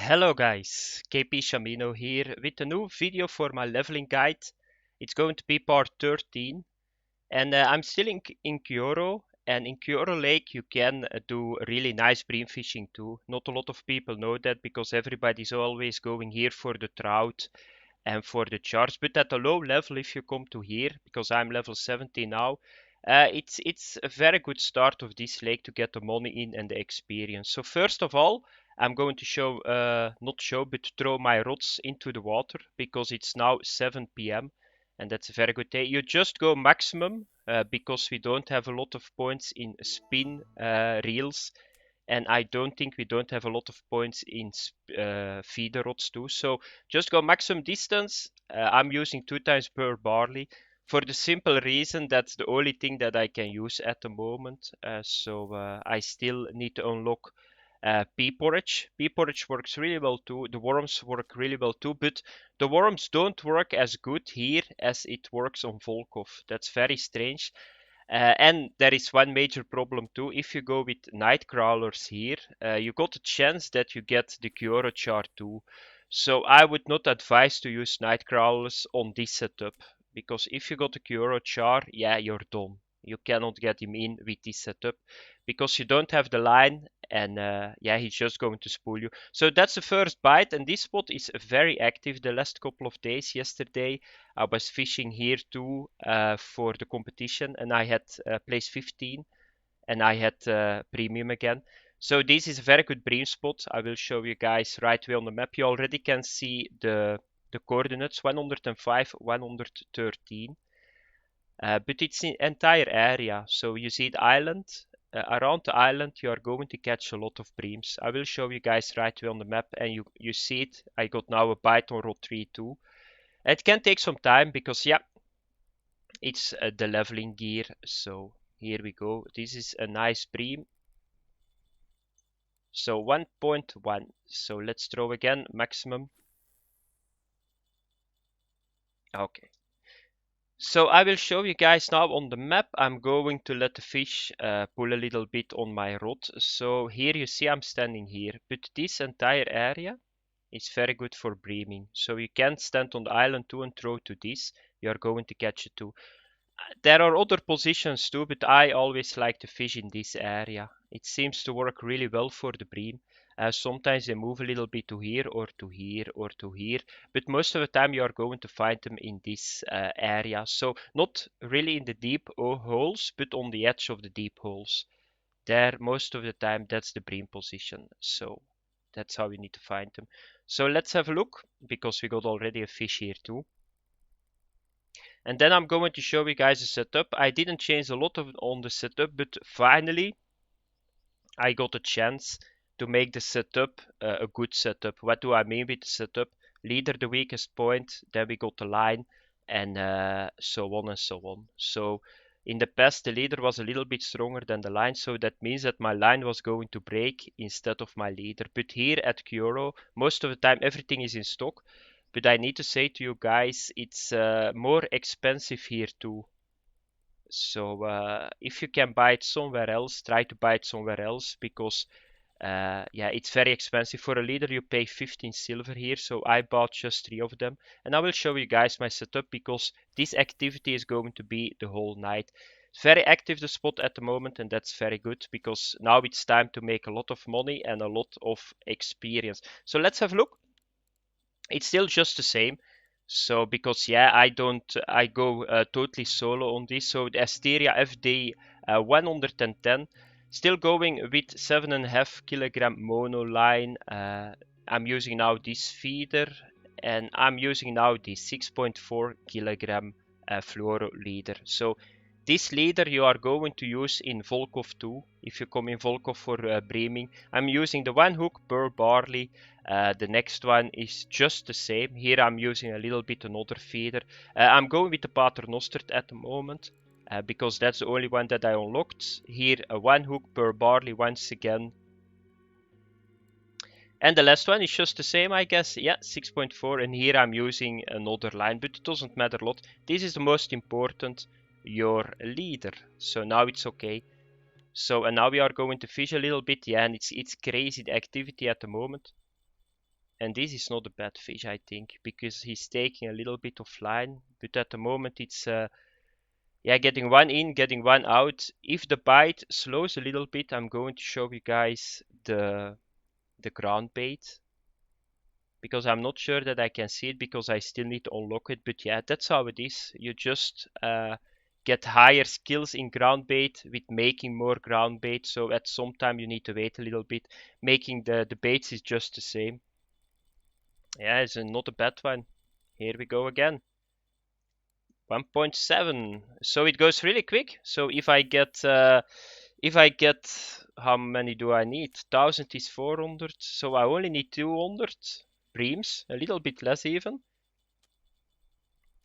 Hello guys, KpShamino here with a new video for my leveling guide. It's going to be part 13 and I'm still in Kuori, and in Kuori Lake you can do really nice bream fishing too. Not a lot of people know that because everybody's always going here for the trout and for the chars, but at a low level if you come to here, because I'm level 70 now, it's a very good start of this lake to get the money in and the experience. So first of all, I'm going to show, not show, but throw my rods into the water because it's now 7 p.m. and that's a very good day. You just go maximum because we don't have a lot of points in spin reels, and I don't think we don't have a lot of points in feeder rods too. So just go maximum distance. I'm using 2 times per barley for the simple reason that's the only thing that I can use at the moment. So I still need to unlock pea porridge. Pea porridge works really well too. The worms work really well too, but the worms don't work as good here as it works on Volkov. That's very strange. And there is one major problem too. If you go with night crawlers here, you got a chance that you get the Kuori char too. So I would not advise to use night crawlers on this setup, because if you got a Kuori char, yeah, you're done. You cannot get him in with this setup because you don't have the line, and yeah, he's just going to spool you. So that's the first bite, and this spot is very active the last couple of days. Yesterday I was fishing here too for the competition, and I had place 15, and I had premium again. So this is a very good bream spot. I will show you guys right away on the map. You already can see the coordinates 105, 113. But it's the entire area. So you see the island. Around the island you are going to catch a lot of breams. I will show you guys right away on the map, and you see it. I got now a bite on rod 3 too. It can take some time because, yeah, it's the leveling gear. So here we go. This is a nice bream. So 1.1. So let's throw again, maximum. Okay. So I will show you guys now on the map. I'm going to let the fish pull a little bit on my rod. So here you see I'm standing here, but this entire area is very good for breaming. So you can stand on the island too and throw to this. You are going to catch it too. There are other positions too, but I always like to fish in this area. It seems to work really well for the bream. Sometimes they move a little bit to here or to here or to here, but most of the time you are going to find them in this area. So not really in the deep holes, but on the edge of the deep holes. There, most of the time, that's the bream position. So that's how we need to find them. So let's have a look, because we got already a fish here too. And then I'm going to show you guys the setup. I didn't change a lot on the setup, but finally I got a chance to make the setup a good setup. What do I mean with the setup? Leader the weakest point, then we got the line, and so on and so on. So in the past the leader was a little bit stronger than the line, so that means that my line was going to break instead of my leader. But here at Kuori, most of the time everything is in stock. But I need to say to you guys, it's more expensive here too. So if you can buy it somewhere else, try to buy it somewhere else, because yeah, it's very expensive. For a leader you pay 15 silver here, so I bought just 3 of them. And I will show you guys my setup, because this activity is going to be the whole night. It's very active, the spot at the moment, and that's very good, because now it's time to make a lot of money and a lot of experience. So let's have a look. It's still just the same. So because, yeah, I go totally solo on this. So the Asteria FD 110, still going with 7.5 kilogram mono line. I'm using now this feeder, and I'm using now the 6.4 kilogram fluoro leader. So this leader you are going to use in Volkov too, if you come in Volkov for breaming. I'm using the 1 hook per barley. The next one is just the same. Here I'm using a little bit another feeder. I'm going with the Paternostert at the moment, because that's the only one that I unlocked. Here a 1 hook per barley once again. And the last one is just the same, I guess. Yeah, 6.4. And here I'm using another line, but it doesn't matter a lot. This is the most important, your leader. So now it's okay. So, and now we are going to fish a little bit. Yeah, and it's crazy, the activity at the moment. And this is not a bad fish, I think, because he's taking a little bit of line. But at the moment, it's yeah, getting one in, getting one out. If the bite slows a little bit, I'm going to show you guys the ground bait, because I'm not sure that I can see it because I still need to unlock it. But yeah, that's how it is. You just get higher skills in ground bait with making more ground bait. So at some time you need to wait a little bit. Making the baits is just the same. Yeah, it's not a bad one. Here we go again. 1.7. So it goes really quick. So if I get, how many do I need? 1000 is 400. So I only need 200 Breams, a little bit less even.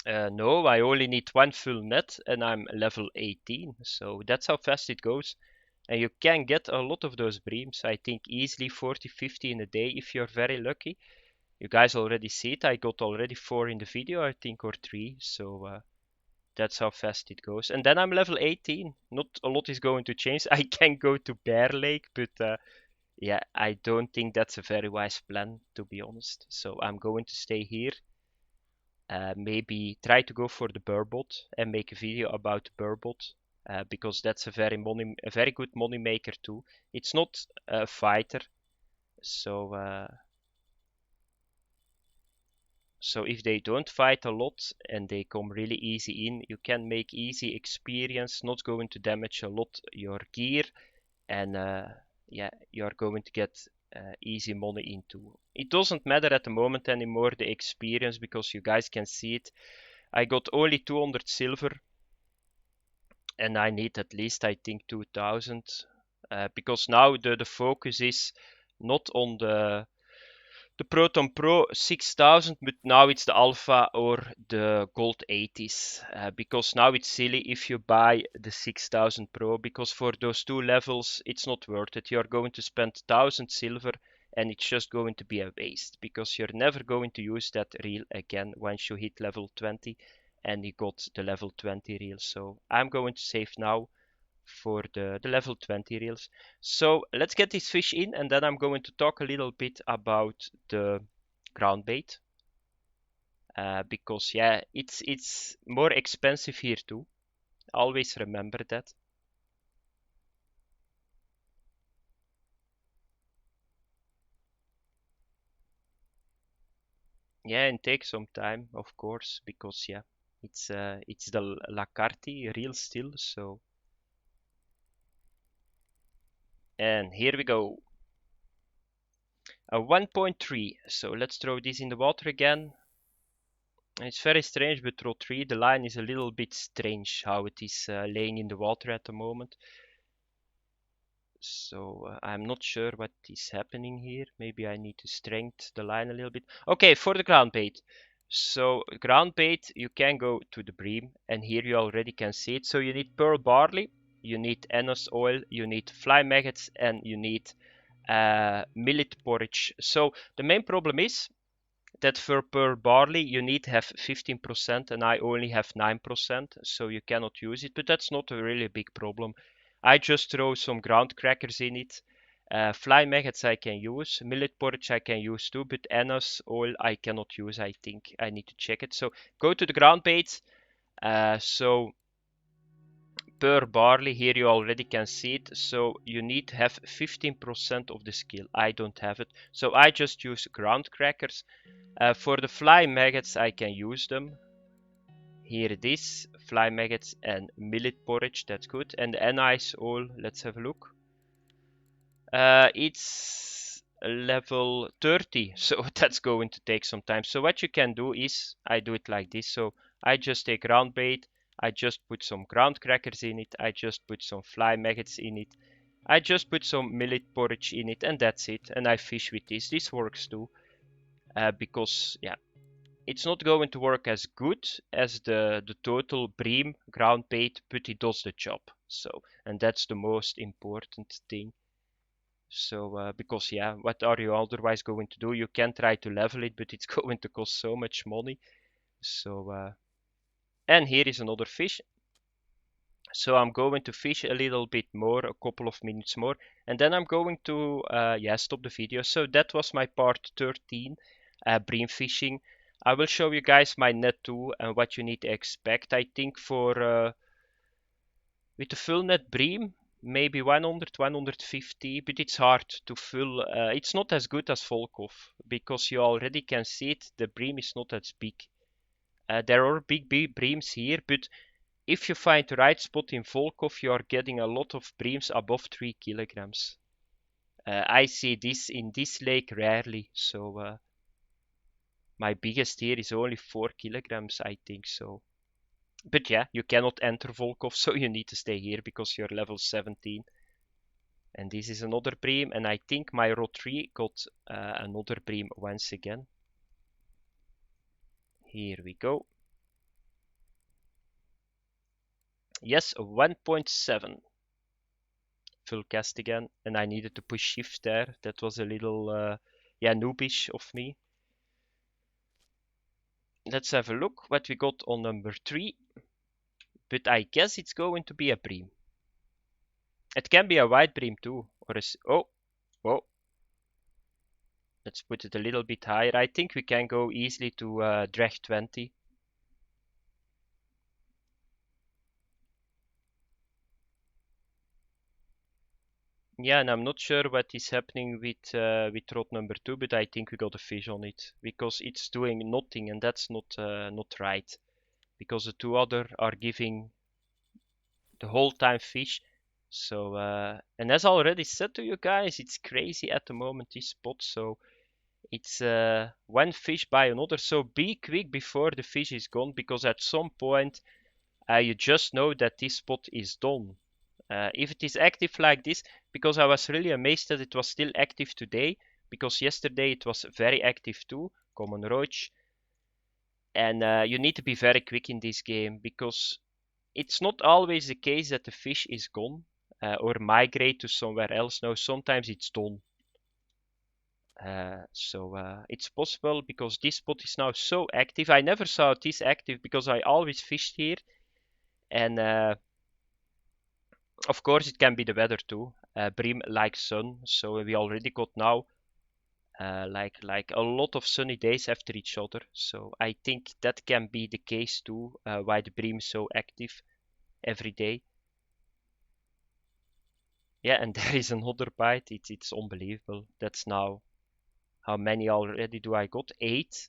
No, I only need one full net and I'm level 18. So that's how fast it goes. And you can get a lot of those Breams. I think easily 40, 50 in a day if you're very lucky. You guys already see it. I got already 4 in the video, I think, or 3. So that's how fast it goes. And then I'm level 18. Not a lot is going to change. I can go to Bear Lake, but yeah, I don't think that's a very wise plan, to be honest. So I'm going to stay here. Maybe try to go for the burbot and make a video about the burbot. Because that's a very good money maker too. It's not a fighter, so so if they don't fight a lot and they come really easy in, you can make easy experience, not going to damage a lot your gear, and yeah, you're going to get easy money into. It doesn't matter at the moment anymore the experience, because you guys can see it. I got only 200 silver and I need at least, I think, 2000, because now the focus is not on the Proton Pro 6000, but now it's the Alpha or the Gold 80s. Because now it's silly if you buy the 6000 Pro, because for those 2 levels it's not worth it. You're going to spend 1000 silver and it's just going to be a waste, because you're never going to use that reel again once you hit level 20 and you got the level 20 reel. So I'm going to save now for the level 20 reels. So let's get this fish in, and then I'm going to talk a little bit about the ground bait. Because yeah, it's more expensive here too. Always remember that. Yeah, and take some time, of course, because yeah, it's the Lacarti reel still. So, and here we go. A 1.3. So let's throw this in the water again. It's very strange, but row 3, the line is a little bit strange how it is laying in the water at the moment. So I'm not sure what is happening here. Maybe I need to strengthen the line a little bit. Okay, for the ground bait. So ground bait, you can go to the Bream, and here you already can see it. So you need pearl barley, you need anise oil, you need fly maggots, and you need millet porridge. So the main problem is that for pearl barley you need to have 15% and I only have 9%, so you cannot use it, but that's not a really big problem. I just throw some ground crackers in it. Fly maggots I can use, millet porridge I can use too, but anise oil I cannot use, I think. I need to check it. So go to the ground bait. So pearl barley, here you already can see it, so you need to have 15% of the skill. I don't have it, so I just use ground crackers. For the fly maggots, I can use them. Here it is, fly maggots and millet porridge, that's good. And the anise oil, let's have a look. It's level 30, so that's going to take some time. So what you can do is, I do it like this. So I just take ground bait, I just put some ground crackers in it, I just put some fly maggots in it, I just put some millet porridge in it, and that's it. And I fish with this. This works too, because yeah, it's not going to work as good as the total Bream ground bait, but it does the job. So, and that's the most important thing. So, because yeah, what are you otherwise going to do? You can try to level it, but it's going to cost so much money. So, and here is another fish. So I'm going to fish a little bit more, a couple of minutes more, and then I'm going to stop the video. So that was my part 13, bream fishing. I will show you guys my net too and what you need to expect. I think for with the full net bream, maybe 100, 150, but it's hard to full. It's not as good as Volkov because you already can see it. The bream is not as big. There are big breams here, but if you find the right spot in Volkov, you are getting a lot of breams above 3 kilograms. I see this in this lake rarely, so my biggest here is only 4 kilograms, I think so. But yeah, you cannot enter Volkov, so you need to stay here because you're level 17. And this is another bream, and I think my rod 3 got another bream once again. Here we go. Yes, 1.7. Full cast again, and I needed to push shift there. That was a little, yeah, noobish of me. Let's have a look what we got on number 3. But I guess it's going to be a bream. It can be a white bream too, or oh. Let's put it a little bit higher. I think we can go easily to drag 20. Yeah, and I'm not sure what is happening with rod number 2, but I think we got a fish on it because it's doing nothing, and that's not right. Because the two other are giving the whole time fish. So and as I already said to you guys, it's crazy at the moment this spot. So it's one fish by another. So be quick before the fish is gone, because at some point you just know that this spot is done. If it is active like this, because I was really amazed that it was still active today, because yesterday it was very active too, common roach. And you need to be very quick in this game, because it's not always the case that the fish is gone or migrate to somewhere else. No, sometimes it's done. So it's possible because this spot is now so active. I never saw it this active because I always fished here. And of course it can be the weather too. Bream likes sun, so we already got now like a lot of sunny days after each other. So I think that can be the case too, why the bream is so active every day. Yeah, and there is another bite. It's unbelievable. That's now, how many already do I got? 8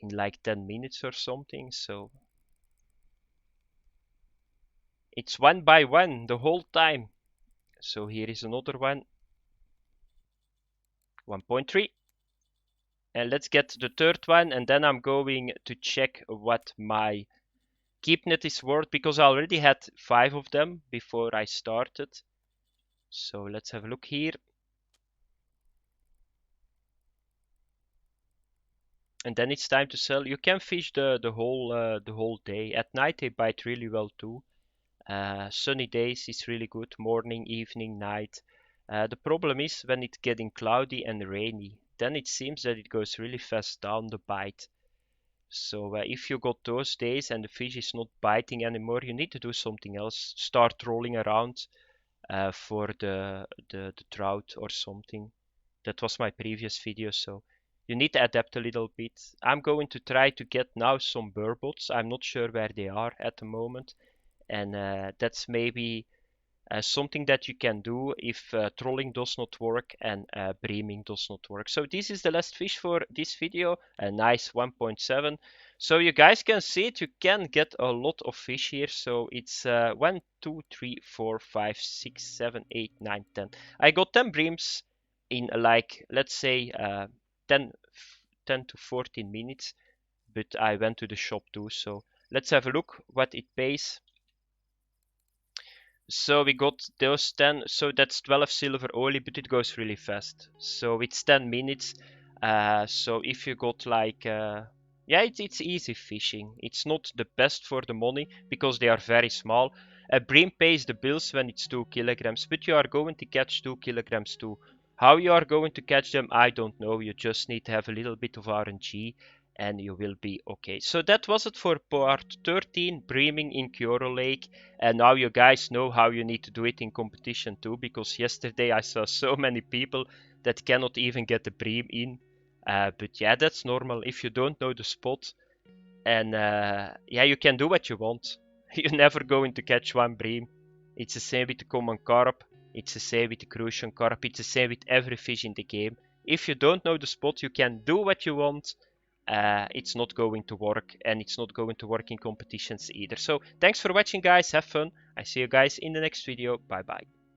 in like 10 minutes or something. So it's one by one the whole time. So here is another one. 1.3. And let's get the third one, and then I'm going to check what my keep net is worth, because I already had 5 of them before I started. So let's have a look here. And then it's time to sell. You can fish the whole day. At night they bite really well too. Sunny days is really good. Morning, evening, night. The problem is when it's getting cloudy and rainy. Then it seems that it goes really fast down the bite. So if you got those days and the fish is not biting anymore, you need to do something else. Start rolling around for the trout or something. That was my previous video, so you need to adapt a little bit. I'm going to try to get now some burbots. I'm not sure where they are at the moment, and that's maybe something that you can do if trolling does not work and breaming does not work. So this is the last fish for this video, a nice 1.7. So you guys can see it, you can get a lot of fish here. So it's 1, 2, 3, 4, 5, 6, 7, 8, 9, 10. I got 10 breams in like, let's say 10 to 14 minutes, but I went to the shop too. So let's have a look what it pays. So we got those 10, so that's 12 silver only, but it goes really fast. So it's 10 minutes. So if you got like, yeah, it's easy fishing. It's not the best for the money because they are very small. A bream pays the bills when it's 2 kilograms, but you are going to catch 2 kilograms too. How you are going to catch them, I don't know. You just need to have a little bit of RNG and you will be okay. So that was it for part 13, breaming in Kuori Lake. And now you guys know how you need to do it in competition too, because yesterday I saw so many people that cannot even get the bream in. But yeah, that's normal if you don't know the spot. And yeah, you can do what you want. You're never going to catch one bream. It's the same with the common carp. It's the same with the crucian carp. It's the same with every fish in the game. If you don't know the spot, you can do what you want. It's not going to work, and it's not going to work in competitions either. So thanks for watching, guys. Have fun. I see you guys in the next video. Bye bye.